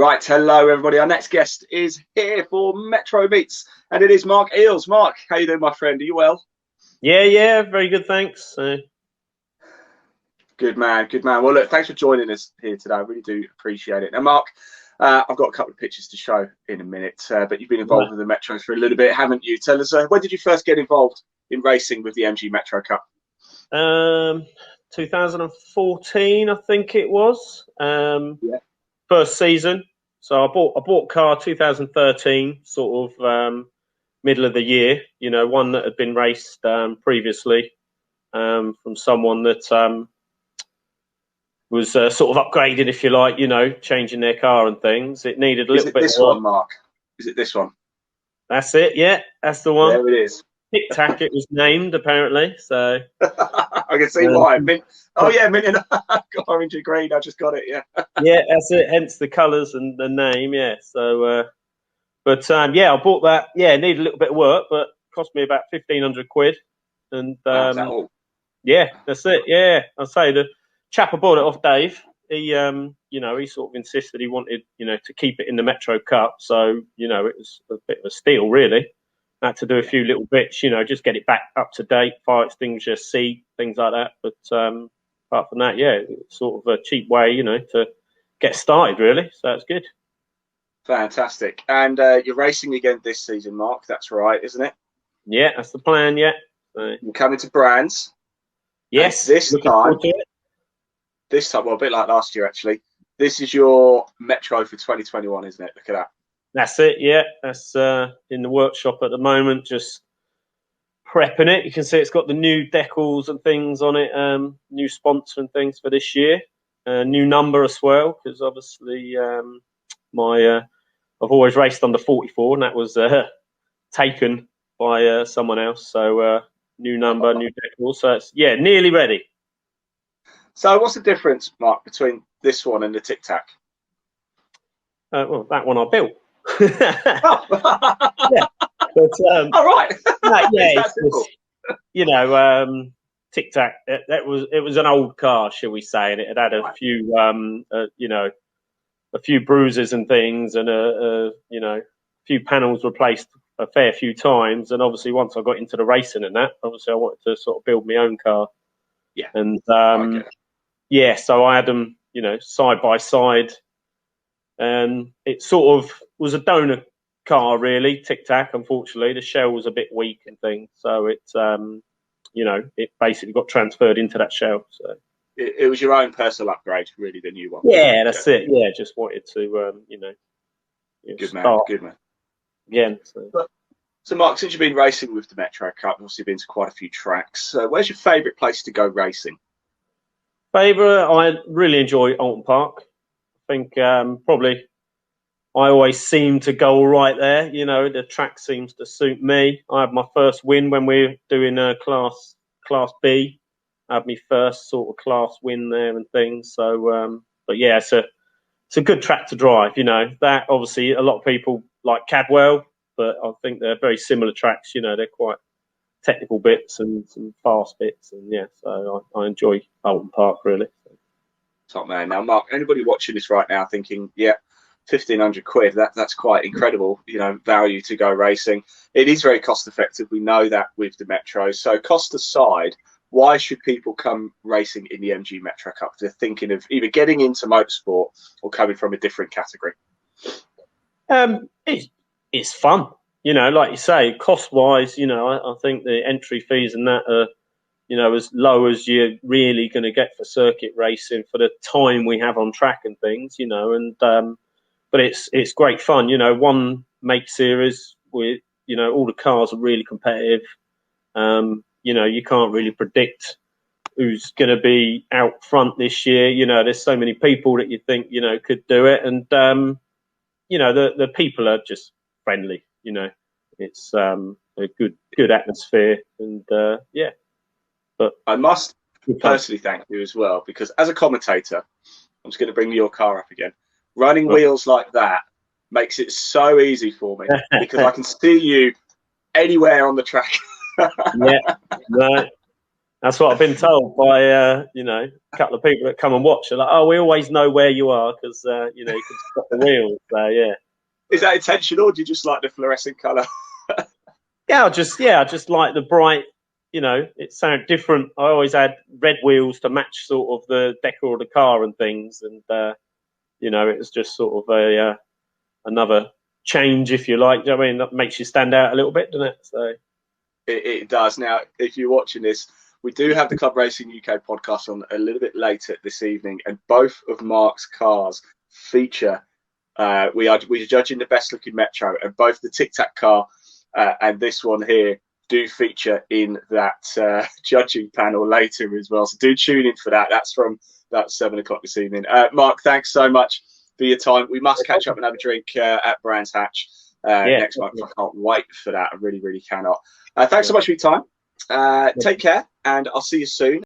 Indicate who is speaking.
Speaker 1: Right, hello everybody. Our next guest is here for Metro Meets, and it is Mark Eales. Mark, how you doing, my friend? Are you well?
Speaker 2: Yeah, very good, thanks.
Speaker 1: Good man, good man. Well, look, thanks for joining us here today. I really do appreciate it. Now, Mark, I've got a couple of pictures to show in a minute, but you've been involved with the Metros for a little bit, haven't you? Tell us, when did you first get involved in racing with the MG Metro Cup?
Speaker 2: 2014, I think it was.
Speaker 1: Yeah.
Speaker 2: First season. So I bought a car 2013, sort of middle of the year. You know, one that had been raced previously from someone that was sort of upgraded, if you like. You know, changing their car and things. It needed a little bit.
Speaker 1: Is it this one, Mark? Is it this one?
Speaker 2: That's it. Yeah, that's the one.
Speaker 1: There it is.
Speaker 2: Tic Tac, it was named apparently. So
Speaker 1: I can see why. Oh yeah, Minion orange and green. I just got it. Yeah.
Speaker 2: Yeah, that's it. Hence the colours and the name. Yeah. So, yeah, I bought that. Yeah, it needed a little bit of work, but cost me about £1,500. And
Speaker 1: Is that all?
Speaker 2: yeah, that's it. Yeah, I'll say the chap I bought it off, Dave. He, he sort of insisted he wanted, to keep it in the Metro Cup. So, it was a bit of a steal, really. Had to do a few little bits, just get it back up to date, fire extinguisher, seat, things like that. But apart from that, yeah, it's sort of a cheap way, to get started, really. So it's good.
Speaker 1: Fantastic. And you're racing again this season, Mark. That's right, isn't it?
Speaker 2: Yeah, that's the plan. Yeah.
Speaker 1: You're coming to Brands.
Speaker 2: Yes.
Speaker 1: This time, well, a bit like last year, actually. This is your Metro for 2021, isn't it? Look at that.
Speaker 2: That's it, yeah. That's in the workshop at the moment, just prepping it. You can see it's got the new decals and things on it, new sponsor and things for this year. New number as well, because obviously I've always raced under 44, and that was taken by someone else. So new number, new decals. So it's, yeah, nearly ready.
Speaker 1: So what's the difference, Mark, between this one and the Tic Tac?
Speaker 2: Well, that one I built.
Speaker 1: Oh.
Speaker 2: Yeah. But,
Speaker 1: all right.
Speaker 2: Yeah, Tic Tac. It was an old car, shall we say, and it had a few, a few bruises and things, and a few panels replaced a fair few times. And obviously, once I got into the racing and that, obviously, I wanted to sort of build my own car.
Speaker 1: Yeah.
Speaker 2: And yeah, so I had them, side by side. And it sort of was a donor car, really, Tic Tac. Unfortunately, the shell was a bit weak and things, so it basically got transferred into that shell. So
Speaker 1: it was your own personal upgrade, really, the new one.
Speaker 2: Yeah, that's it. Yeah, just wanted to,
Speaker 1: good man.
Speaker 2: Again.
Speaker 1: So, Mark, since you've been racing with the Metro Cup, you've obviously been to quite a few tracks. Where's your favourite place to go racing?
Speaker 2: Favourite, I really enjoy Alton Park. I think probably I always seem to go all right there. The track seems to suit me. I had my first win when we were doing class B. I had my first sort of class win there and things. So, but yeah, it's a good track to drive. That obviously a lot of people like Cadwell, but I think they're very similar tracks. They're quite technical bits and some fast bits, and yeah, so I enjoy Alton Park really.
Speaker 1: Top man. Now, Mark, anybody watching this right now thinking, yeah, £1,500, that's quite incredible, value to go racing. It is very cost effective. We know that with the Metro. So cost aside, why should people come racing in the MG Metro Cup if they're thinking of either getting into motorsport or coming from a different category?
Speaker 2: It's fun. Like you say, cost wise, I think the entry fees and that are, as low as you're really going to get for circuit racing for the time we have on track and things, and but it's great fun. One make series with, all the cars are really competitive. You can't really predict who's going to be out front this year. There's so many people that you think, could do it. And, the people are just friendly, it's a good atmosphere. And, yeah. But
Speaker 1: I must personally thank you as well, because as a commentator, I'm just going to bring your car up again. Running wheels like that makes it so easy for me because I can see you anywhere on the track.
Speaker 2: Yeah, right. That's what I've been told by you know, a couple of people that come and watch. They're like, "Oh, we always know where you are because you know, you can spot the wheels." So yeah.
Speaker 1: Is that intentional, or do you just like the fluorescent colour?
Speaker 2: I just like the bright. You know, it sounded different. I always had red wheels to match sort of the decor of the car and things, and you know, it was just sort of a another change, if you like. I mean, that makes you stand out a little bit, doesn't it? So
Speaker 1: It does. Now, if you're watching this, we do have the Club Racing UK podcast on a little bit later this evening, and both of Mark's cars feature. We're judging the best looking Metro, and both the Tic Tac car and this one here do feature in that judging panel later as well. So do tune in for that. That's from about 7 o'clock this evening. Mark, thanks so much for your time. We must catch up and have a drink at Brands Hatch next month. I can't wait for that. I really, really cannot. Thanks so much for your time. Take care, and I'll see you soon.